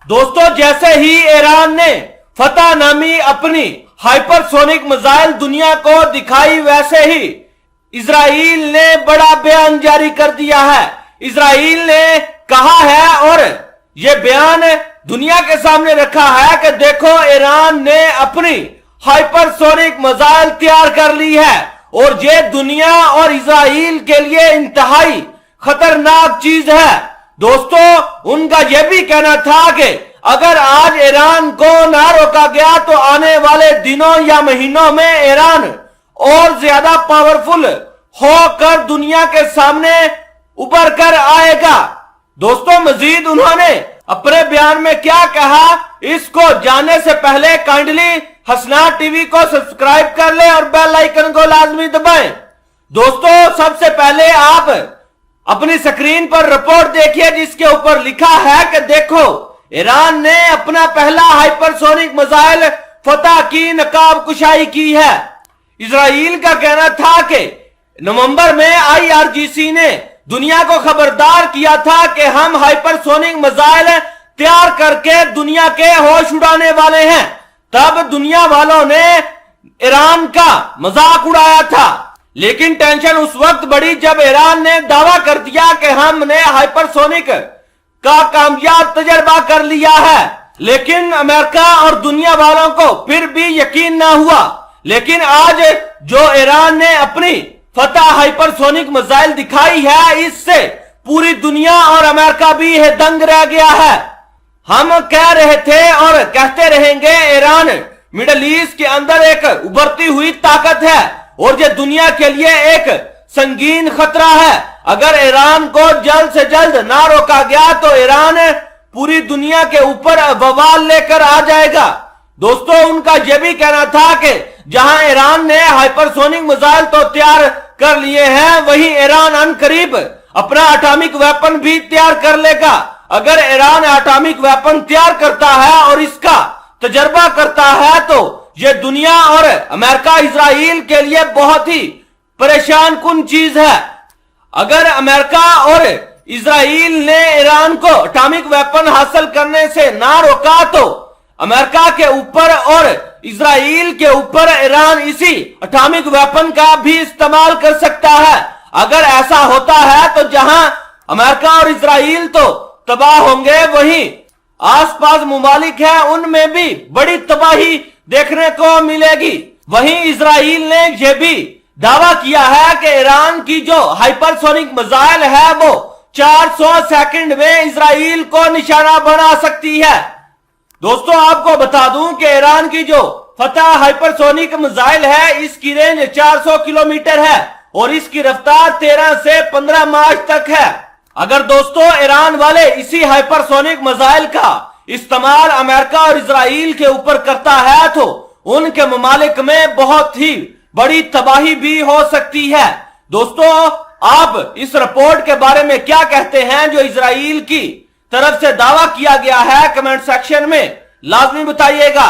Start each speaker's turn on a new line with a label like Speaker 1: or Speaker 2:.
Speaker 1: दोस्तों, जैसे ही ईरान ने फतह नामी अपनी हाइपरसोनिक मिसाइल दुनिया को दिखाई, वैसे ही इजराइल ने बड़ा बयान जारी कर दिया है। इजराइल ने कहा है और यह बयान दुनिया के सामने रखा है कि देखो, ईरान ने अपनी हाइपरसोनिक मिसाइल तैयार कर ली है और ये दुनिया और इजराइल के लिए इंतहाई खतरनाक चीज है। दोस्तों, उनका यह भी कहना था कि अगर आज ईरान को ना रोका गया तो आने वाले दिनों या महीनों में ईरान और ज्यादा पावरफुल होकर दुनिया के सामने उभर कर आएगा। दोस्तों, मजीद उन्होंने अपने बयान में क्या कहा, इसको जानने से पहले काइंडली हसनात टीवी को सब्सक्राइब कर ले और बेल आइकन को लाजमी दबाएं। दोस्तों, सबसे पहले आप अपनी स्क्रीन पर रिपोर्ट देखिए जिसके ऊपर लिखा है कि देखो, ईरान ने अपना पहला हाइपरसोनिक मिसाइल फतह की नकाब कुशाई की है। इजराइल का कहना था कि नवंबर में IRGC ने दुनिया को खबरदार किया था कि हम हाइपरसोनिक मिसाइल तैयार करके दुनिया के होश उड़ाने वाले हैं। तब दुनिया वालों ने ईरान का मजाक उड़ाया था, लेकिन टेंशन उस वक्त बढ़ी जब ईरान ने दावा कर दिया कि हमने हाइपरसोनिक का कामयाब तजर्बा कर लिया है। लेकिन अमेरिका और दुनिया वालों को फिर भी यकीन ना हुआ। लेकिन आज जो ईरान ने अपनी फतह हाइपरसोनिक मिसाइल दिखाई है, इससे पूरी दुनिया और अमेरिका भी दंग रह गया है। हम कह रहे थे और कहते रहेंगे, ईरान मिडिल ईस्ट के अंदर एक उभरती हुई ताकत है और ये दुनिया के लिए एक संगीन खतरा है। अगर ईरान को जल्द से जल्द ना रोका गया तो ईरान पूरी दुनिया के ऊपर बवाल लेकर आ जाएगा। दोस्तों, उनका यह भी कहना था कि जहां ईरान ने हाइपरसोनिक मिसाइल तो तैयार कर लिए हैं, वहीं ईरान अनकरीब अपना एटॉमिक वेपन भी तैयार कर लेगा। अगर ईरान एटॉमिक वेपन तैयार करता है और इसका तजर्बा करता है तो यह दुनिया और अमेरिका इजराइल के लिए बहुत ही परेशान कुन चीज है। अगर अमेरिका और इजराइल ने ईरान को एटॉमिक वेपन हासिल करने से ना रोका तो अमेरिका के ऊपर और इजराइल के ऊपर ईरान इसी एटॉमिक वेपन का भी इस्तेमाल कर सकता है। अगर ऐसा होता है तो जहां अमेरिका और इजराइल तो तबाह होंगे, वहीं आसपास मुमालिक हैं उनमें भी बड़ी तबाही देखने को मिलेगी। वहीं इजराइल ने यह भी दावा किया है कि ईरान की जो हाइपरसोनिक मिसाइल है वो 400 सेकंड में इजराइल को निशाना बना सकती है। दोस्तों, आपको बता दूं कि ईरान की जो फतह हाइपरसोनिक मिसाइल है, इसकी रेंज 400 किलोमीटर है और इसकी रफ्तार 13 से 15 मार्च तक है। अगर दोस्तों ईरान वाले इसी हाइपरसोनिक मिसाइल का इस्तेमाल अमेरिका और इजराइल के ऊपर करता है तो उनके ममालिक में बहुत ही बड़ी तबाही भी हो सकती है। दोस्तों, आप इस रिपोर्ट के बारे में क्या कहते हैं जो इजराइल की तरफ से दावा किया गया है? कमेंट सेक्शन में लाजमी बताइएगा।